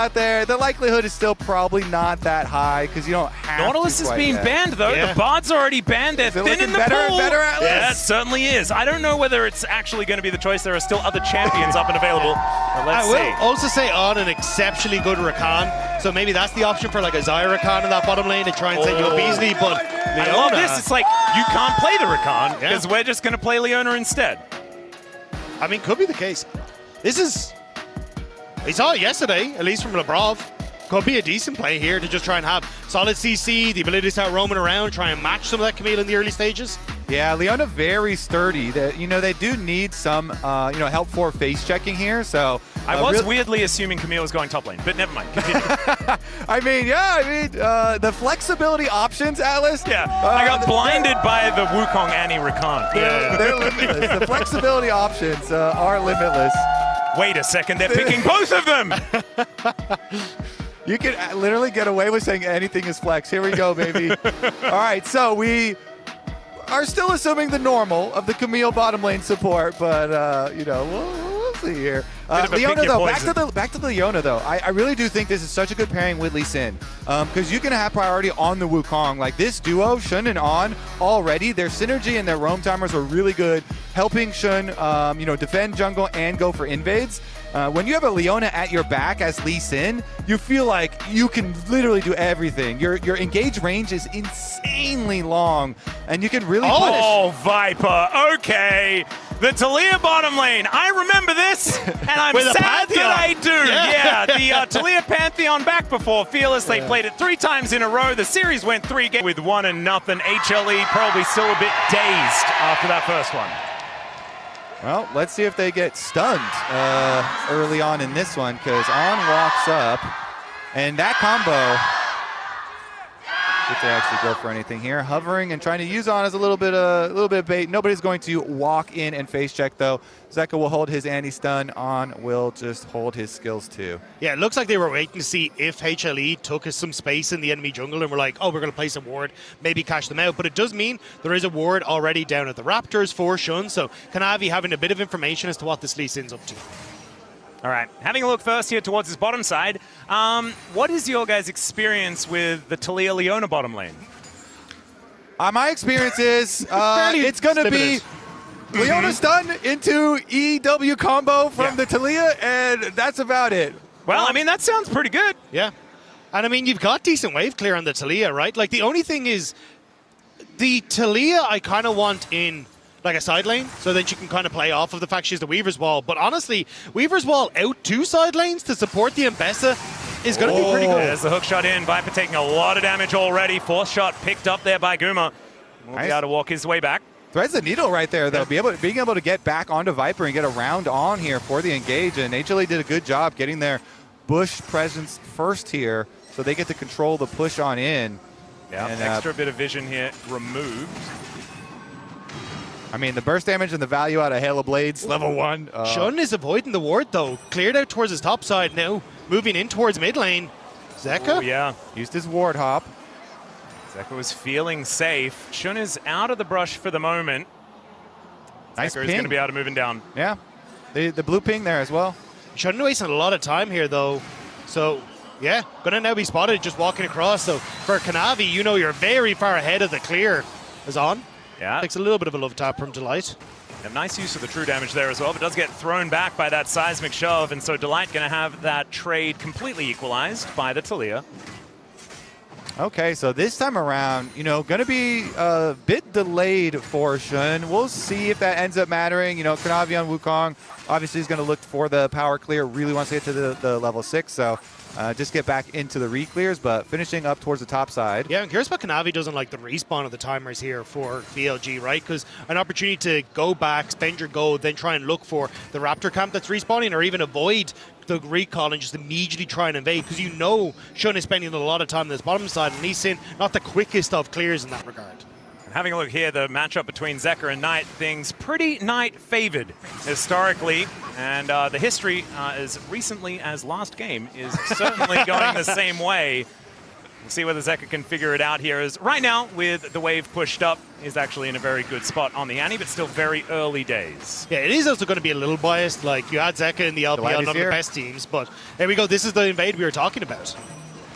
out there. The likelihood is still probably not that high because you don't have Nautilus to is quite being yet. banned, though. Yeah. The Bard's already banned. They're thin in the better pool. and better, Atlas? Yeah, it certainly is. I don't know whether it's actually going to be the choice. There are still other champions up and available. But let's I see. will also say on an exceptionally good Rakan, so maybe that's the option for like a Zyra Rakan in that bottom lane to try and send you up easily, but I love this. It's like, you can't play the Rakan because Yeah. we're just going to play Leona instead. I mean, could be the case. This is, we saw it yesterday, at least from Labrov. Could be a decent play here to just try and have solid CC, the ability to start roaming around, try and match some of that Camille in the early stages. Yeah, Leona very sturdy. That they do need some help for face checking here. So I was weirdly assuming Camille was going top lane, but never mind. Continue. the flexibility options, Atlas. Yeah, I got blinded by the Wukong Annie Rakan. They're limitless. The flexibility options are limitless. Wait a second, they're picking both of them. You can literally get away with saying anything is flex. Here we go, baby. All right, so we are still assuming the normal of the Camille bottom lane support, but we'll see here. Leona though, back to the Leona though. I really do think this is such a good pairing with Lee Sin, because you can have priority on the Wukong. Like this duo, Shun and On, already their synergy and their roam timers are really good, helping Shun, defend jungle and go for invades. When you have a Leona at your back as Lee Sin, you feel like you can literally do everything. Your engage range is insanely long, and you can really punish. Oh, Viper, okay. The Talia bottom lane, I remember this, and I'm With a sad Pantheon. that I do. Yeah, the Talia Pantheon back before Fearless. They played it 3 times in a row. The series went 3 games with 1-0. HLE probably still a bit dazed after that first one. Well, let's see if they get stunned early on in this one, because On walks up, and that combo, if they actually go for anything here, hovering and trying to use On as a little bit of bait. Nobody's going to walk in and face check though. Zeka will hold his anti-stun. On will just hold his skills too. Yeah, it looks like they were waiting to see if HLE took us some space in the enemy jungle and we're like, oh, we're going to place a ward, maybe cash them out. But it does mean there is a ward already down at the Raptors for Shun, so Kanavi having a bit of information as to what this Lee Sin's up to. All right, having a look first here towards his bottom side. What is your guys' experience with the Talia Leona bottom lane? My experience is it's going to be Leona stun into EW combo from the Talia, and that's about it. Well, I mean, that sounds pretty good. Yeah. And I mean, you've got decent wave clear on the Talia, right? Like, the only thing is, the Talia I kind of want in like a side lane, so that you can kind of play off of the fact she's the Weaver's Wall. But honestly, Weaver's Wall out 2 side lanes to support the Mbessa is going to be pretty good. There's the hook shot in. Viper taking a lot of damage already. 4th shot picked up there by Guma. Will be able to walk his way back. Threads the needle right there, though. Being able to get back onto Viper and get around On here for the engage. And HLE did a good job getting their Bush presence first here, so they get to control the push on in. Yeah, and, extra bit of vision here removed. I mean, the burst damage and the value out of Halo Blades, level 1. Shun is avoiding the ward, though. Cleared out towards his top side now. Moving in towards mid lane. Zeka? Oh, yeah. Used his ward hop. Zeka was feeling safe. Shun is out of the brush for the moment. Nice Zeka is ping. going to be able to moving down. Yeah. The blue ping there as well. Shun wasting a lot of time here, though. So, yeah, going to now be spotted just walking across. So, for Kanavi, you're very far ahead of the clear. Is On. Yeah. Takes a little bit of a love tap from Delight. A nice use of the true damage there as well, but does get thrown back by that seismic shove, and so Delight going to have that trade completely equalized by the Talia. Okay, so this time around, going to be a bit delayed for Shun. We'll see if that ends up mattering. Kanavi on Wukong obviously is going to look for the power clear, really wants to get to the level 6, so just get back into the re-clears, but finishing up towards the top side. Yeah, I'm curious about Kanavi doesn't like the respawn of the timers here for BLG, right? Because an opportunity to go back, spend your gold, then try and look for the Raptor camp that's respawning, or even avoid the recall and just immediately try and invade, because Shun is spending a lot of time on this bottom side, and Lee Sin not the quickest of clears in that regard. Having a look here, the matchup between Zeka and Knight, things pretty Knight favored historically, and the history as recently as last game is certainly going the same way. We'll see whether Zeka can figure it out here. As right now, with the wave pushed up, is actually in a very good spot on the Annie, but still very early days. Yeah, it is also going to be a little biased. Like, you had Zeka in the LPL, one of the best teams, but there we go. This is the invade we were talking about.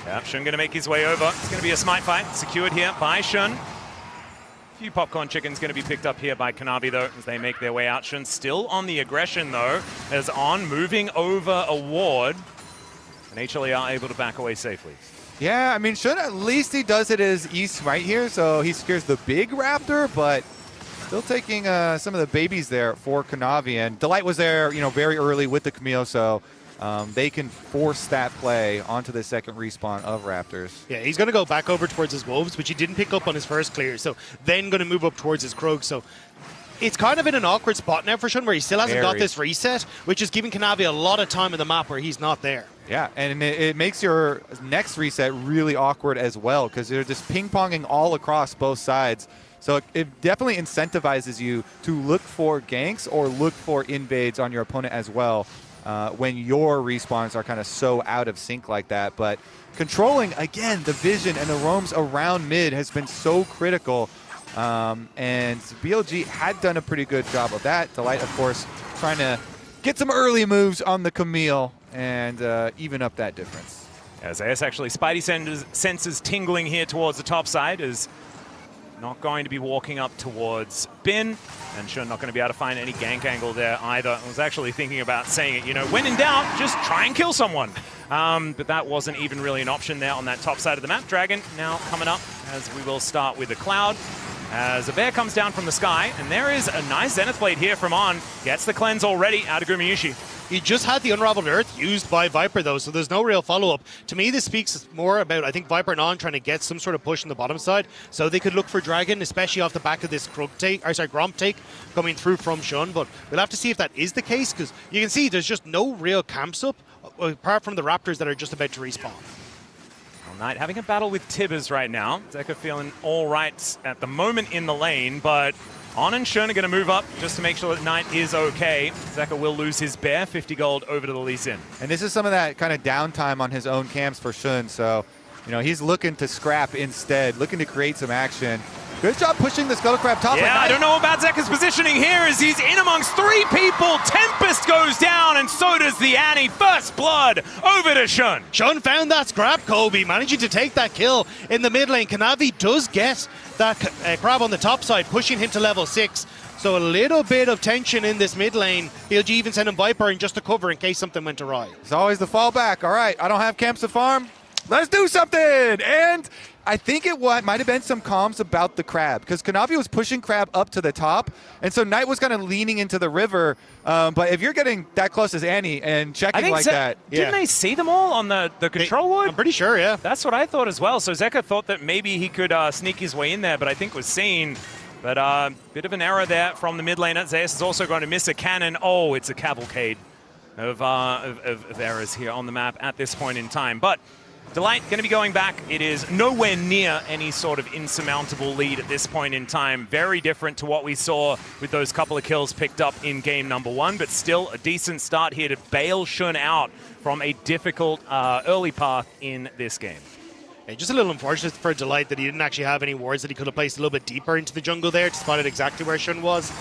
Yeah, Shun going to make his way over. It's going to be a smite fight, secured here by Shun. A few popcorn chickens going to be picked up here by Kanavi, though, as they make their way out. Shun still on the aggression, though, as On moving over a ward. And HLE are able to back away safely. Yeah, I mean, Shun, at least he does it as East right here, so he secures the big Raptor, but still taking some of the babies there for Kanavi. And Delight was there, you know, very early with the Camille, so they can force that play onto the second respawn of Raptors. Yeah, he's going to go back over towards his Wolves, which he didn't pick up on his first clear, so then going to move up towards his Krog. So it's kind of in an awkward spot now for Shun, where he still hasn't got this reset, which is giving Kanavi a lot of time in the map where he's not there. Yeah, and it makes your next reset really awkward as well, because they're just ping-ponging all across both sides. So it definitely incentivizes you to look for ganks or look for invades on your opponent as well when your respawns are kind of so out of sync like that. But controlling, again, the vision and the roams around mid has been so critical. And BLG had done a pretty good job of that. Delight, of course, trying to get some early moves on the Camille and even up that difference. As AS actually, Spidey senses tingling here towards the top side, is not going to be walking up towards Bin, and Shun not going to be able to find any gank angle there either. I was actually thinking about saying it, you know, when in doubt, just try and kill someone. But that wasn't even really an option there on that top side of the map. Dragon now coming up, as we will start with the Cloud. As a bear comes down from the sky, and there is a nice Zenith Blade here from On. Gets the cleanse already out of Gumayusi. He just had the Unraveled Earth used by Viper, though, so there's no real follow-up. To me, this speaks more about, I think, Viper and On trying to get some sort of push on the bottom side, so they could look for Dragon, especially off the back of this Gromp take coming through from Shun. But we'll have to see if that is the case, because you can see there's just no real camps up, apart from the Raptors that are just about to respawn. Knight having a battle with Tibbers right now. Zeka feeling all right at the moment in the lane, but On and Shun are going to move up just to make sure that Knight is okay. Zeka will lose his bear, 50 gold over to the Lee Sin. And this is some of that kind of downtime on his own camps for Shun, so you know he's looking to scrap instead, looking to create some action. Good job pushing the Scuttle Crab top. Yeah, I don't know about Zeka's positioning here as he's in amongst three people. Tempest goes down, and so does the Annie. First blood over to Shun. Shun found that scrap, Kobe, managing to take that kill in the mid lane. Kanavi does get that crab on the top side, pushing him to level 6. So a little bit of tension in this mid lane. BLG even sending Viper in just to cover in case something went awry. It's always the fallback. All right, I don't have camps to farm. Let's do something! And I think it might have been some comms about the crab, because Kanavi was pushing crab up to the top, and so Knight was kind of leaning into the river. But if you're getting that close as Annie and checking like that... Didn't they see them all on the control wood? I'm pretty sure, yeah. That's what I thought as well. So Zeka thought that maybe he could sneak his way in there, but I think was seen. But bit of an error there from the mid laner. Zeus is also going to miss a cannon. Oh, it's a cavalcade of errors here on the map at this point in time. But Delight going to be going back. It is nowhere near any sort of insurmountable lead at this point in time. Very different to what we saw with those couple of kills picked up in game number 1, but still a decent start here to bail Shun out from a difficult early path in this game. Yeah, just a little unfortunate for Delight that he didn't actually have any wards that he could have placed a little bit deeper into the jungle there to spot it exactly where Shun was.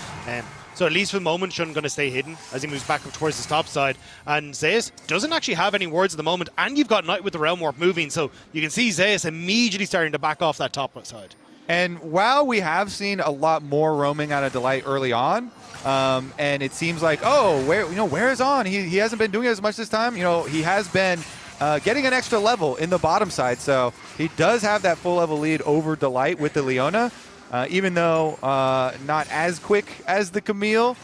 So at least for the moment, Shun going to stay hidden as he moves back up towards the top side. And Zeus doesn't actually have any wards at the moment, and you've got Knight with the Realm Warp moving, so you can see Zeus immediately starting to back off that top side. And while we have seen a lot more roaming out of Delight early on, and it seems like, oh, where is On? He hasn't been doing it as much this time. You know, he has been getting an extra level in the bottom side, so he does have that full level lead over Delight with the Leona. Even though not as quick as the Camille,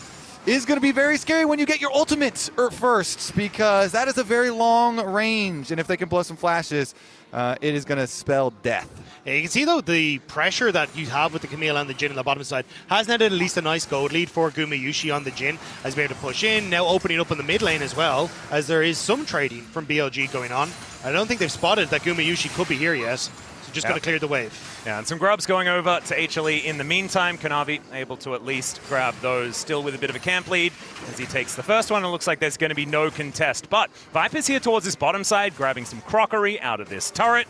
is going to be very scary when you get your ultimate first, because that is a very long range, and if they can blow some flashes, it is going to spell death. Yeah, you can see, though, the pressure that you have with the Camille and the Jhin on the bottom side has netted at least a nice gold lead for Gumayusi on the Jhin, as we're able to push in, now opening up in the mid lane as well, as there is some trading from BLG going on. I don't think they've spotted that Gumayusi could be here yet. Just got to clear the wave. Yeah, and some grubs going over to HLE in the meantime. Kanavi able to at least grab those, still with a bit of a camp lead as he takes the first one. It looks like there's going to be no contest. But Viper's here towards this bottom side, grabbing some crockery out of this turret.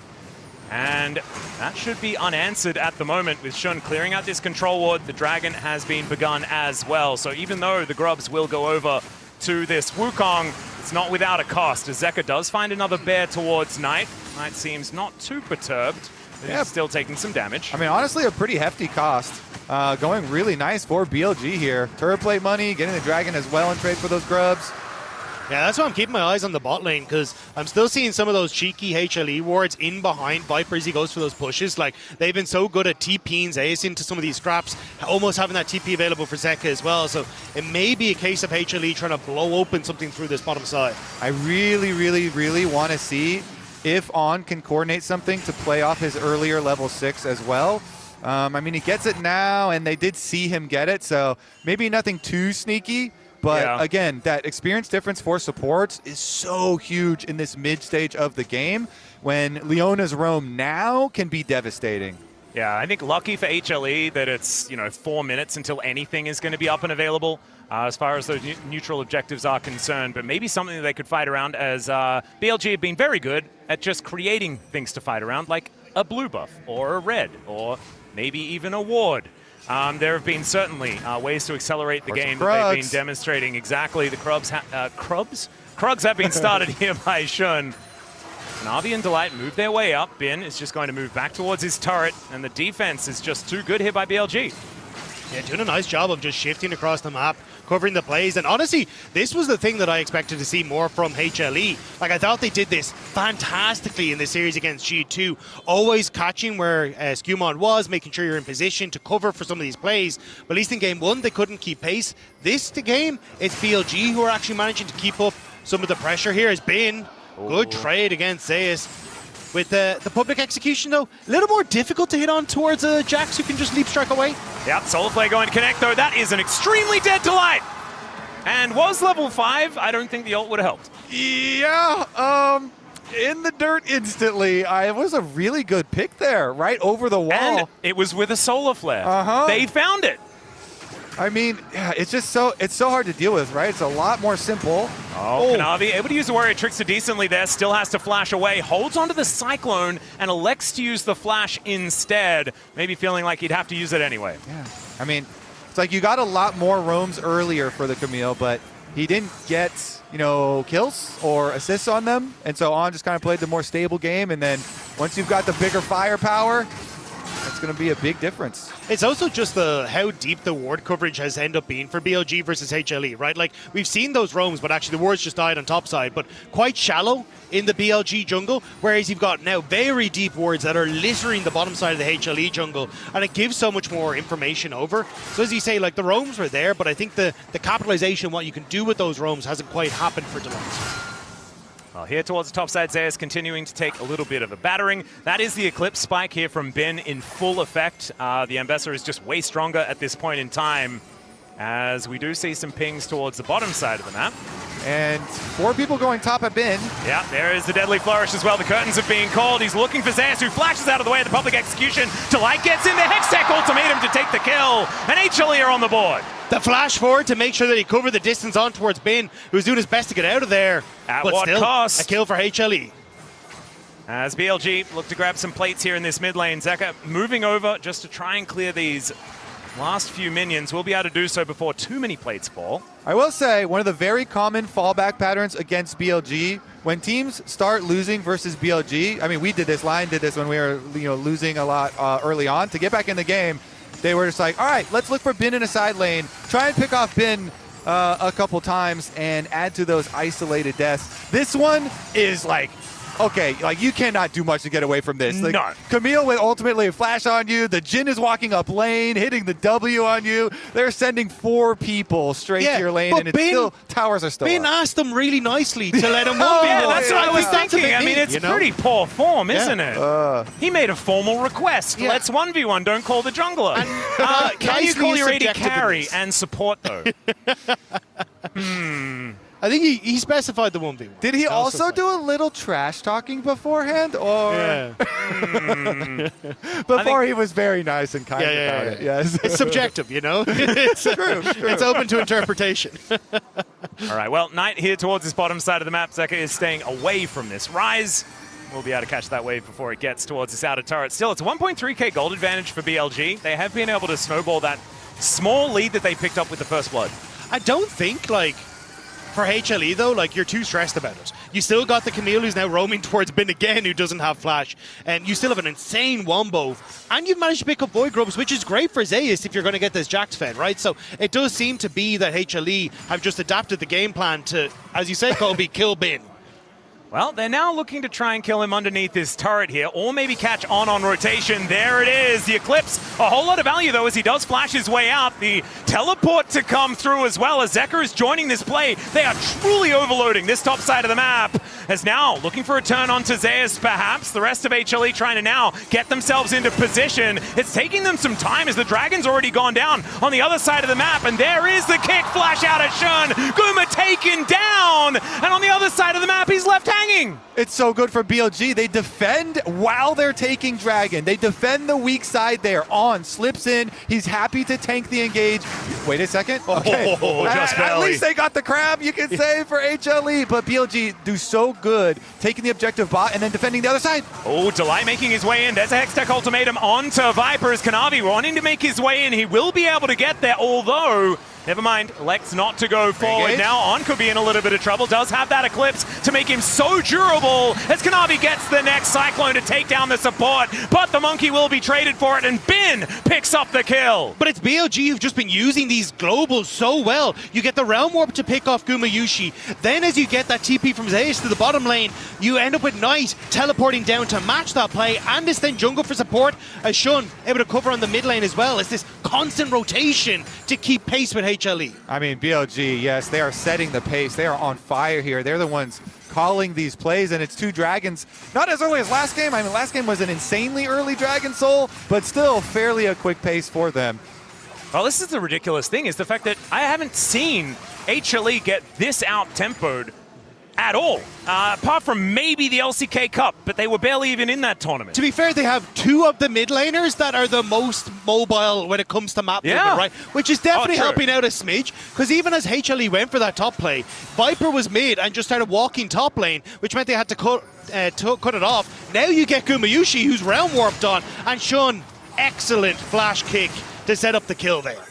And that should be unanswered at the moment with Shun clearing out this control ward. The Dragon has been begun as well. So even though the Grubs will go over to this Wukong, it's not without a cost, as Zeka does find another bear towards Knight. Knight seems not too perturbed, but he's still taking some damage. I mean, honestly, a pretty hefty cost. Going really nice for BLG here. Turret plate money, getting the Dragon as well in trade for those Grubs. Yeah, that's why I'm keeping my eyes on the bot lane, because I'm still seeing some of those cheeky HLE wards in behind Viper as he goes for those pushes. Like, they've been so good at TPing Zeus into some of these scraps, almost having that TP available for Zeka as well. So it may be a case of HLE trying to blow open something through this bottom side. I really, really, really want to see if On can coordinate something to play off his earlier level 6 as well. I mean, he gets it now, and they did see him get it, so maybe nothing too sneaky. But again, that experience difference for supports is so huge in this mid stage of the game when Leona's roam now can be devastating. Yeah, I think lucky for HLE that it's 4 minutes until anything is going to be up and available as far as those neutral objectives are concerned. But maybe something that they could fight around, as BLG have been very good at just creating things to fight around, like a blue buff or a red or maybe even a ward. There have been certainly ways to accelerate the game that they've been demonstrating. Exactly. The Krugs have been started here by Shun. Navi and Delight move their way up. Bin is just going to move back towards his turret, and the defense is just too good here by BLG. Yeah, doing a nice job of just shifting across the map, covering the plays. And honestly, this was the thing that I expected to see more from HLE. Like, I thought they did this fantastically in the series against G2, always catching where Skewmon was, making sure you're in position to cover for some of these plays. But at least in game 1, they couldn't keep pace. This game, it's BLG who are actually managing to keep up some of the pressure here. Has been good trade against Zeus. With the public execution, though, a little more difficult to hit on towards Jax, who can just leap strike away. Yep, Solar Flare going to connect, though. That is an extremely dead Delight. And was level 5, I don't think the ult would have helped. Yeah, in the dirt instantly. It was a really good pick there, right over the wall. And it was with a Solar Flare. They found it. I mean, yeah, it's so hard to deal with, right? It's a lot more simple. Kanavi able to use the Warrior Trickster decently there, still has to flash away, holds onto the Cyclone and elects to use the flash instead, maybe feeling like he'd have to use it anyway. Yeah, I mean, it's like you got a lot more roams earlier for the Camille, but he didn't get, kills or assists on them, and so On just kind of played the more stable game, and then once you've got the bigger firepower, it's going to be a big difference. It's also just how deep the ward coverage has ended up being for BLG versus HLE, right? Like, we've seen those roams, but actually the wards just died on top side, but quite shallow in the BLG jungle, whereas you've got now very deep wards that are littering the bottom side of the HLE jungle, and it gives so much more information over. So as you say, like, the roams were there, but I think the capitalization, what you can do with those roams, hasn't quite happened for Delight. Well, here towards the top side, Zeus continuing to take a little bit of a battering. That is the Eclipse spike here from Bin in full effect. The Ambassador is just way stronger at this point in time, as we do see some pings towards the bottom side of the map. And 4 people going top at Bin. Yeah, there is the Deadly Flourish as well. The curtains are being called. He's looking for Zeus, who flashes out of the way of the public execution. Delight gets in the Hextech ultimatum to take the kill, and HLE are on the board. The flash forward to make sure that he covered the distance on towards Bin, who's doing his best to get out of there. At but what still, cost? A kill for HLE. As BLG look to grab some plates here in this mid lane. Zeka moving over just to try and clear these last few minions. Will be able to do so before too many plates fall. I will say, one of the very common fallback patterns against BLG, when teams start losing versus BLG, I mean, we did this, Lion did this when we were losing a lot early on. To get back in the game, they were just like, all right, let's look for Bin in a side lane, try and pick off Bin a couple times and add to those isolated deaths. This one is like, okay, like, you cannot do much to get away from this. Like, no. Camille with ultimately a flash on you. The Jhin is walking up lane, hitting the W on you. They're sending 4 people straight to your lane, and it's still, towers are still Bin up. asked them really nicely to let him win. Yeah, that's what I was think thinking. I mean, it's pretty poor form, isn't it? He made a formal request. Yeah. Let's 1v1, don't call the jungler. Can you call your AD carry and support, though? I think he specified the 1v1. Did he also do a little trash talking beforehand, or before he was very nice and kind about it? Yes, it's subjective, It's true. It's open to interpretation. All right, well, Knight here towards this bottom side of the map. Zeka is staying away from this rise. will be able to catch that wave before it gets towards this outer turret. Still, it's a 1.3k gold advantage for BLG. They have been able to snowball that small lead that they picked up with the first blood. I don't think, like, for HLE, though, like, you're too stressed about it. You still got the Camille who's now roaming towards Bin again, who doesn't have flash. And you still have an insane wombo. And you've managed to pick up Void Grubs, which is great for Zeus if you're going to get this Jax fed, right? So it does seem to be that HLE have just adapted the game plan to, as you said, Colby, kill Bin. Well, they're now looking to try and kill him underneath this turret here, or maybe catch on rotation. There it is, the Eclipse. A whole lot of value, though, as he does flash his way out. The teleport to come through as well, as Zeker is joining this play. They are truly overloading this top side of the map. As now, looking for a turn onto Zeus, perhaps. The rest of HLE trying to now get themselves into position. It's taking them some time, as the Dragon's already gone down on the other side of the map. And there is the kick flash out at Shun. Guma taken down. And on the other side of the map, he's left hanging. It's so good for BLG. They defend while they're taking Dragon. They defend the weak side there. On slips in. He's happy to tank the engage. Wait a second. Okay. Just at barely. least they got the crab, you can say, for HLE. But BLG do so good taking the objective bot and then defending the other side. Oh, Delight making his way in. There's a Hextech ultimatum onto Viper's. Kanavi wanting to make his way in. He will be able to get there, although... Never mind, elects not to go forward. Engage. Now On could be in a little bit of trouble. Does have that Eclipse to make him so durable as Kanavi gets the next Cyclone to take down the support. But the Monkey will be traded for it, and Bin picks up the kill. But it's BLG who've just been using these globals so well. You get the Realm Warp to pick off Gumayusi. Then as you get that TP from Zeus to the bottom lane, you end up with Knight teleporting down to match that play, and it's then jungle for support as Shun able to cover on the mid lane as well. It's this constant rotation to keep pace with HLE. I mean, BLG, yes, they are setting the pace. They are on fire here. They're the ones calling these plays, and it's two Dragons. Not as early as last game. I mean, last game was an insanely early Dragon Soul, but still fairly a quick pace for them. Well, this is the ridiculous thing, is the fact that I haven't seen HLE get this out-tempoed at all, apart from maybe the LCK Cup, but they were barely even in that tournament. To be fair, they have two of the mid laners that are the most mobile when it comes to map movement, right? Which is definitely helping out a smidge, because even as HLE went for that top play, Viper was mid and just started walking top lane, which meant they had to cut it off. Now you get Gumayusi, who's Realm Warped on, and Shun, excellent flash kick to set up the kill there.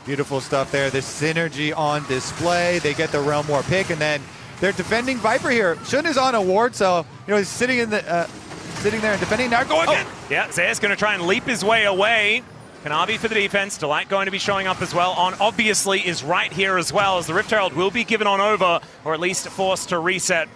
Beautiful stuff there. This synergy on display. They get the Realm War pick, and then they're defending Viper here. Shun is on a ward, so he's sitting in the sitting there and defending. Now go again. Yeah, Zeus going to try and leap his way away. Kanavi for the defense. Delight going to be showing up as well. On obviously is right here as well, as the Rift Herald will be given on over, or at least forced to reset.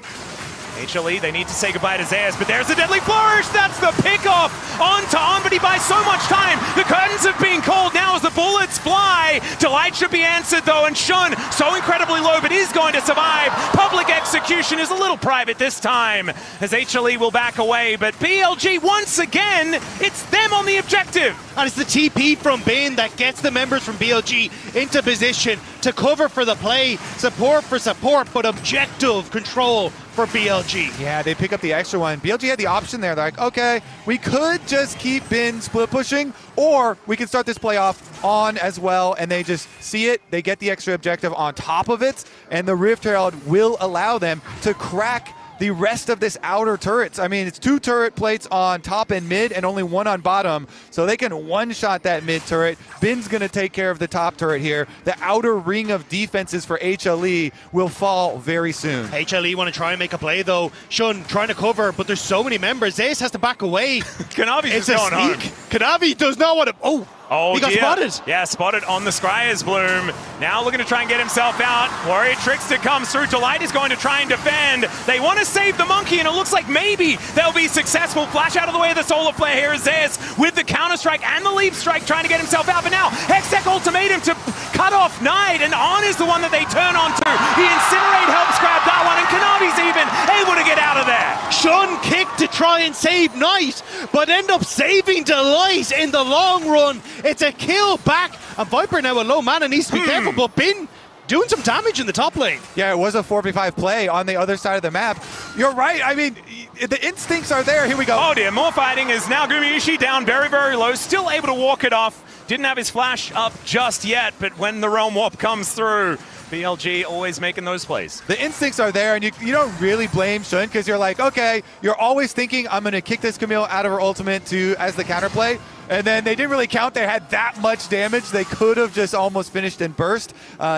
HLE, they need to say goodbye to Zeus, but there's a deadly flourish. That's the pickoff onto On, but he buys so much time. The curtains have been called now as the bullets fly. Delight should be answered though, and Shun so incredibly low, but is going to survive. Public execution is a little private this time, as HLE will back away, but BLG once again, it's them on the objective. And it's the TP from Bin that gets the members from BLG into position to cover for the play, support for support, but objective control for BLG. Yeah, they pick up the extra one. BLG had the option there. They're like, okay, we could just keep Bin split pushing, or we can start this play off On as well, and they just see it. They get the extra objective on top of it, and the Rift Herald will allow them to crack the rest of this outer turrets. I mean, it's 2 turret plates on top and mid and only 1 on bottom, so they can one-shot that mid turret. Bin's gonna take care of the top turret here. The outer ring of defenses for HLE will fall very soon. HLE want to try and make a play though. Shun trying to cover, but there's so many members. Zeus has to back away. Kanavi's just going home. Kanavi does not want to... Oh, he got spotted. Yeah, spotted on the Scryer's Bloom. Now looking to try and get himself out. Warrior Trickster comes through. Delight is going to try and defend. They want to save the Monkey, and it looks like maybe they'll be successful. Flash out of the way of the Solar Flare. Here is Zeus with the counter-strike and the leap strike trying to get himself out. But now, Hextech ultimatum to cut off Knight, and On is the one that they turn on to. The Incinerate helps grab that one, and Kanavi's even able to get out of there. Shun kicked to try and save Knight, but end up saving Delight in the long run. It's a kill back, and Viper now a low mana needs to be careful, but Bin doing some damage in the top lane. Yeah, it was a 4v5 play on the other side of the map. You're right. I mean, the instincts are there. Here we go. Oh dear, more fighting is now Gumayusi down very, very low, still able to walk it off. Didn't have his flash up just yet, but when the Realm Warp comes through, BLG always making those plays. The instincts are there, and you don't really blame Shun because you're like, okay, you're always thinking I'm going to kick this Camille out of her ultimate as the counterplay. And then they didn't really count. They had that much damage. They could have just almost finished and burst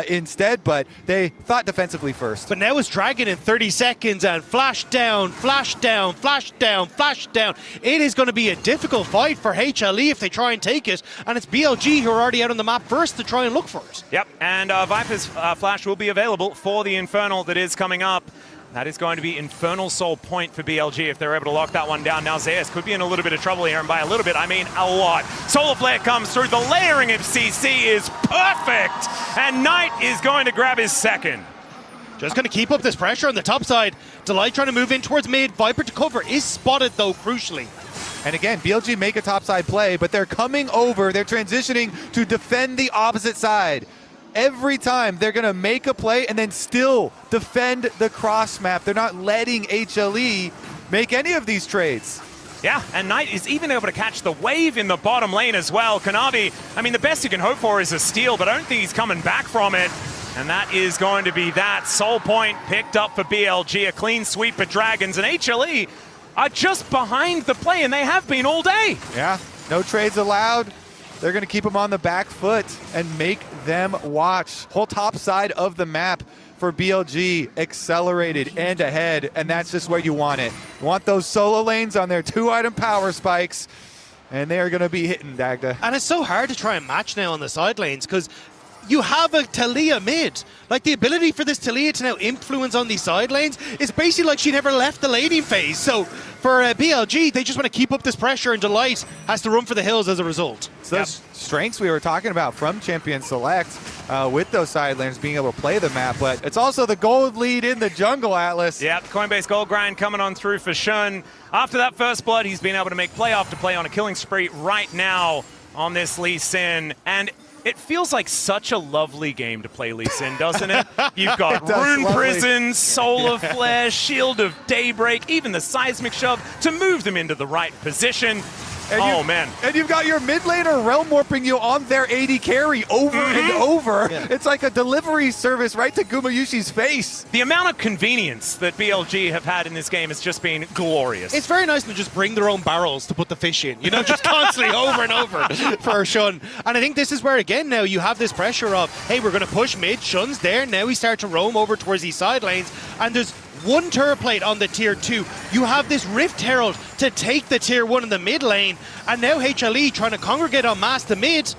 instead, but they thought defensively first. But now it's Dragon in 30 seconds and flash down, flash down, flash down, flash down. It is going to be a difficult fight for HLE if they try and take it. And it's BLG who are already out on the map first to try and look for it. Yep, and Viper's Flash will be available for the Infernal that is coming up. That is going to be Infernal Soul Point for BLG if they're able to lock that one down. Now Zeus could be in a little bit of trouble here, and by a little bit, I mean a lot. Solar Flare comes through. The layering of CC is perfect, and Knight is going to grab his second. Just going to keep up this pressure on the top side. Delight trying to move in towards mid. Viper to cover is spotted, though, crucially. And again, BLG make a topside play, but they're coming over. They're transitioning to defend the opposite side. Every time they're going to make a play and then still defend the cross map. They're not letting HLE make any of these trades. Yeah, and Knight is even able to catch the wave in the bottom lane as well. Kanavi, I mean, the best you can hope for is a steal, but I don't think he's coming back from it. And that is going to be that. Soul Point picked up for BLG, a clean sweep of Dragons, and HLE are just behind the play, and they have been all day. Yeah, no trades allowed. They're going to keep them on the back foot and make them watch. Whole top side of the map for BLG accelerated and ahead, and that's just where you want it. You want those solo lanes on their 2-item power spikes, and they are going to be hitting, Dagda. And it's so hard to try and match now on the side lanes because you have a Talia mid. Like, the ability for this Talia to now influence on these side lanes is basically like she never left the laning phase. So for BLG, they just want to keep up this pressure, and Delight has to run for the hills as a result. So those strengths we were talking about from Champion Select with those side lanes being able to play the map, but it's also the gold lead in the jungle, Atlas. Yeah, Coinbase Gold Grind coming on through for Shun. After that first blood, he's been able to make play after play on a killing spree right now on this Lee Sin. And it feels like such a lovely game to play Lee Sin, doesn't it? You've got Rune Prison, Solar Flare, Shield of Daybreak, even the Seismic Shove to move them into the right position. And man. And you've got your mid laner realm warping you on their AD carry over and over. Yeah. It's like a delivery service right to Gumayusi's face. The amount of convenience that BLG have had in this game has just been glorious. It's very nice to just bring their own barrels to put the fish in, you know, just constantly over and over for Shun. And I think this is where, again, now you have this pressure of, hey, we're going to push mid, Shun's there, now we start to roam over towards these side lanes, and there's one turret plate on the tier 2. You have this Rift Herald to take the tier 1 in the mid lane, and now HLE trying to congregate on mass the mid,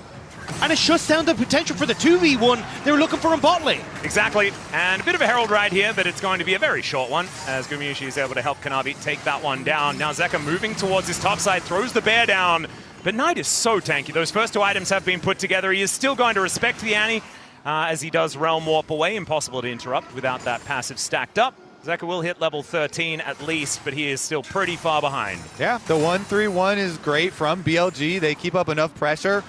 and it shuts down the potential for the 2v1 they were looking for in bot lane. Exactly, and a bit of a Herald ride here, but it's going to be a very short one as Gumayusi is able to help Kanavi take that one down. Now Zeka moving towards his top side, throws the bear down, but Knight is so tanky. Those first 2 items have been put together. He is still going to respect the Annie as he does Realm Warp away. Impossible to interrupt without that passive stacked up. Zeka will hit level 13 at least, but he is still pretty far behind. Yeah, the 1-3-1 is great from BLG. They keep up enough pressure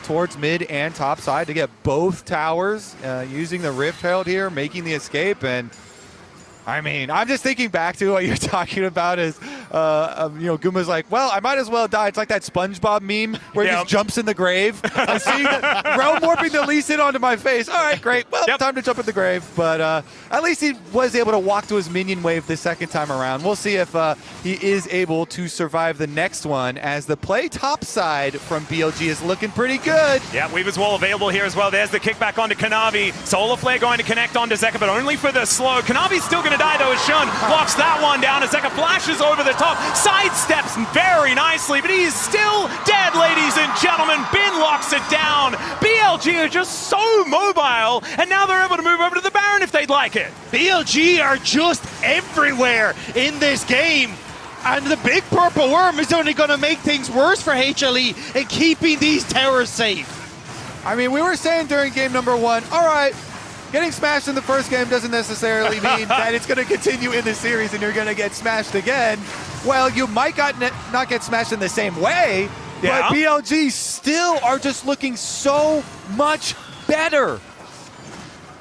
towards mid and top side to get both towers using the Rift Herald here, making the escape. And I mean, I'm just thinking back to what you're talking about is, Guma's like, well, I might as well die. It's like that SpongeBob meme where he just jumps in the grave. I see the realm warping the Lee Sin onto my face. All right, great. Well, time to jump in the grave. But at least he was able to walk to his minion wave the second time around. We'll see if he is able to survive the next one, as the play topside from BLG is looking pretty good. Yeah, Weaver's Wall available here as well. There's the kickback onto Kanavi. Solar Flare going to connect onto Zeka, but only for the slow. Kanavi's still going to die though as Shun locks that one down as Zeka flashes over the top, sidesteps very nicely, but he's still dead, ladies and gentlemen. Bin locks it down. BLG are just so mobile, and now they're able to move over to the Baron if they'd like it. BLG are just everywhere in this game. And the big purple worm is only going to make things worse for HLE in keeping these towers safe. I mean, we were saying during game number 1, all right, getting smashed in the first game doesn't necessarily mean that it's going to continue in the series and you're going to get smashed again. Well, you might not get smashed in the same way, but BLG still are just looking so much better.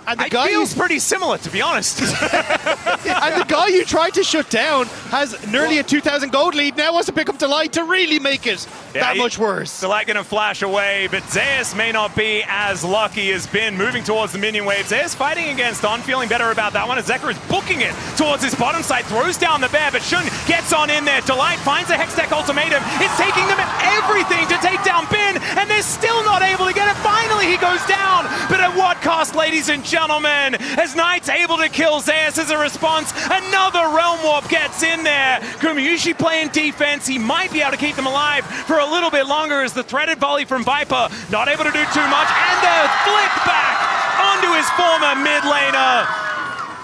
And the It guy feels pretty similar, to be honest. and the guy you tried to shut down has nearly a 2,000 gold lead. Now wants to pick up Delight to really make it that much worse. Delight going to flash away, but Zeus may not be as lucky as Bin moving towards the minion wave. Zeus fighting against On, feeling better about that one. As Zekka is booking it towards his bottom side, throws down the bear, but Shun gets on in there. Delight finds a Hextech ultimatum. It's taking them everything to take down Bin, and they're still not able to get it. Finally, he goes down, but at what cost, ladies and gentlemen? As Knight's able to kill Zeus as a response, another Realm Warp gets in there. Gumayusi playing defense. He might be able to keep them alive for a little bit longer as the threaded volley from Viper not able to do too much, and the flip back onto his former mid laner.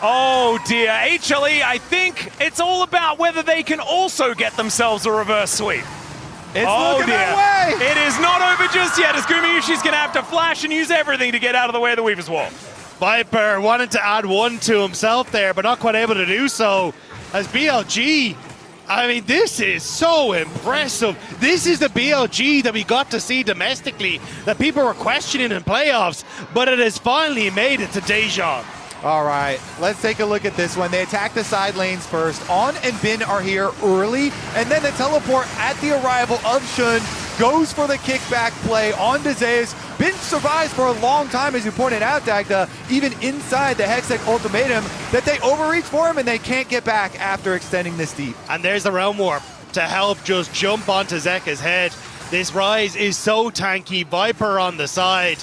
Oh dear, HLE, I think it's all about whether they can also get themselves a reverse sweep. It's looking that way. It is not over just yet, as Gumayusi's going to have to flash and use everything to get out of the way of the Weaver's Wall. Viper wanted to add one to himself there, but not quite able to do so. As BLG, I mean, this is so impressive. This is the BLG that we got to see domestically, that people were questioning in playoffs, but it has finally made it to Deja. All right, let's take a look at this one. They attack the side lanes first. On and Bin are here early, and then the teleport at the arrival of Shun goes for the kickback play onto Zeus. Bin survives for a long time, as you pointed out, Dagda, even inside the Hextech ultimatum, that they overreach for him and they can't get back after extending this deep. And there's the Realm Warp to help just jump onto Zekka's head. This Rise is so tanky. Viper on the side.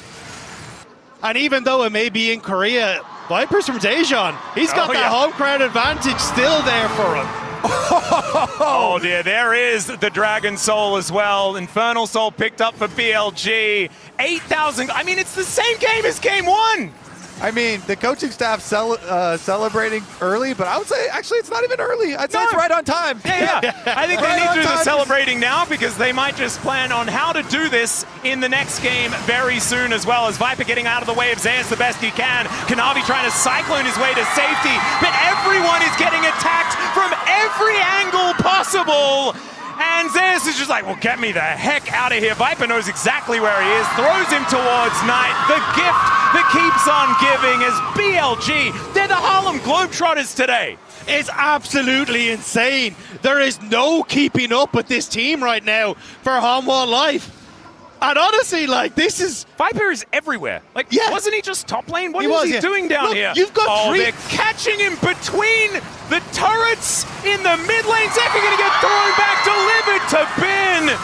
And even though it may be in Keria, Viper's from Dejan. He's got that home crowd advantage still there for him. Oh dear, there is the Dragon Soul as well. Infernal Soul picked up for BLG. 8,000, I mean, it's the same game as game one. I mean, the coaching staff celebrating early, but I would say actually it's not even early. I'd say it's right on time. Yeah. I think Right they need on to do the time. celebrating now, because they might just plan on how to do this in the next game very soon as well. As Viper getting out of the way of Zeus the best he can. Kanavi trying to cyclone his way to safety, but everyone is getting attacked from every angle possible. And Zeus is just like, well, get me the heck out of here. Viper knows exactly where he is, throws him towards Knight. The gift that keeps on giving is BLG. They're the Harlem Globetrotters today. It's absolutely insane. There is no keeping up with this team right now for HANWHA Life. And honestly, like, this is... Viper is everywhere. Like, wasn't he just top lane? What is he doing down here? You've got they're catching him between the turrets in the mid lane. Zekka gonna get thrown back, delivered to Bin.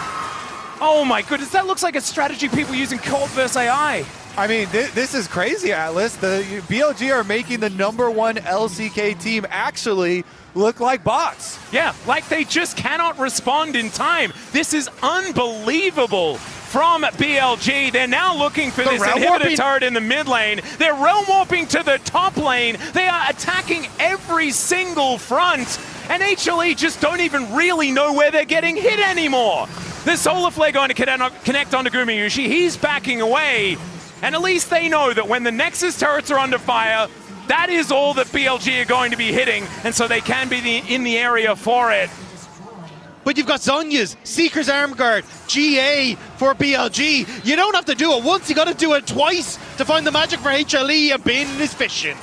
Oh my goodness, that looks like a strategy people use in co-op versus AI. I mean, this is crazy, Atlas. The BLG are making the #1 LCK team actually look like bots. Yeah, like they just cannot respond in time. This is unbelievable from BLG. They're now looking for this inhibitor turret in the mid lane. They're realm warping to the top lane. They are attacking every single front. And HLE just don't even really know where they're getting hit anymore. The Solar Flare going to connect onto Gumayusi. He's backing away. And at least they know that when the Nexus turrets are under fire, that is all that BLG are going to be hitting, and so they can be in the area for it. But you've got Zonya's, Seeker's Arm Guard, GA for BLG. You don't have to do it once, you got to do it twice to find the magic for HLE, and Bin is fishing.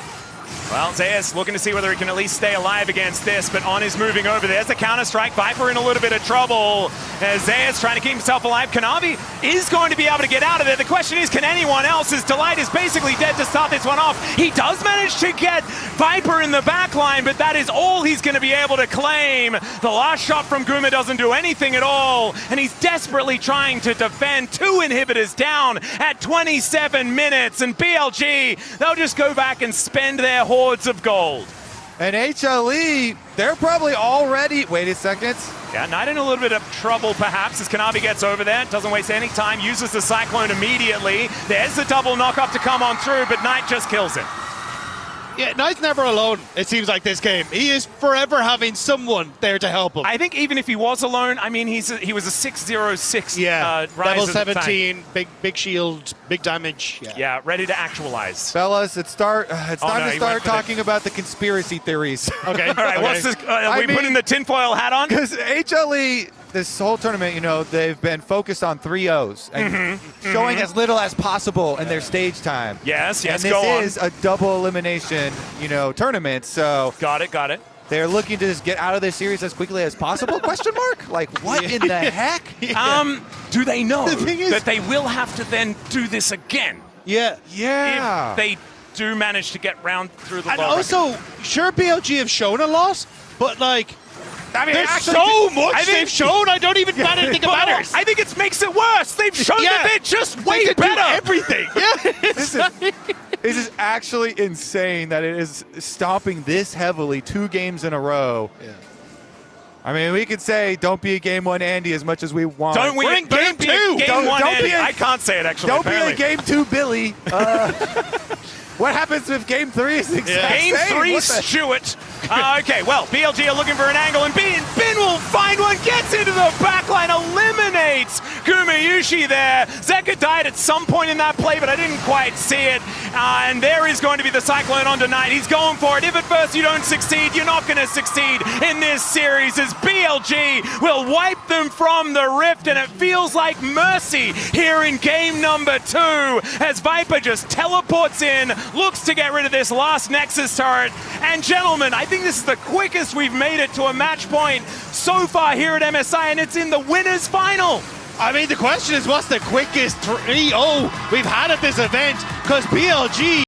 Well, Zeus looking to see whether he can at least stay alive against this, but On is moving over. There's the counter-strike. Viper in a little bit of trouble. As Zeus trying to keep himself alive. Kanavi is going to be able to get out of there. The question is, can anyone else? As Delight is basically dead to start this one off. He does manage to get Viper in the back line, but that is all he's going to be able to claim. The last shot from Guma doesn't do anything at all, and he's desperately trying to defend. 2 inhibitors down at 27 minutes, and BLG, they'll just go back and spend their hordes of gold. And HLE, they're probably already... Wait a second. Yeah, Knight in a little bit of trouble, perhaps, as Kanavi gets over there. Doesn't waste any time, uses the Cyclone immediately. There's the double knock-up to come on through, but Knight just kills him. Yeah, Knight's never alone, it seems like, this game. He is forever having someone there to help him. I think even if he was alone, I mean, he was a 606 level 17, big shield, big damage. Yeah, ready to actualize. Fellas, it's time to start talking about the conspiracy theories. Okay. All right, what's this? We putting the tinfoil hat on? Because HLE, this whole tournament, you know, they've been focused on 3-0s and showing as little as possible in their stage time. Yes, And go on. this is a double elimination, you know, tournament. So Got it. they're looking to just get out of this series as quickly as possible? Question mark? Like, what in the heck? Do they know The thing is- that they will have to then do this again Yeah. Yeah. if they do manage to get round through the And low also, sure, BLG have shown a lot, but like, I mean, there's actually, so much I think- they've shown. I don't even think it matters. I think it makes it worse. They've shown that they're just way They can do better. everything. Yeah. this is actually insane that it is stomping this heavily 2 games in a row. Yeah. I mean, we could say don't be a game 1 Andy as much as we want. Don't we? We're in don't game be a 2. Game Don't- 1 don't be Andy. a- I can't say it actually. Don't apparently. be a game 2 Billy. What happens if game 3 is the exact Game same? 3, What the- Stewart. Okay, well, BLG are looking for an angle, and Ben will find one, gets into the backline, eliminates Gumayusi there. Zeka died at some point in that play, but I didn't quite see it. And there is going to be the Cyclone on tonight. He's going for it. If at first you don't succeed, you're not going to succeed in this series, as BLG will wipe them from the rift, and it feels like mercy here in game number 2, as Viper just teleports in, looks to get rid of this last Nexus turret. And gentlemen, I think this is the quickest we've made it to a match point so far here at MSI, and it's in the winners final. I mean, the question is, what's the quickest 3-0 we've had at this event? Because BLG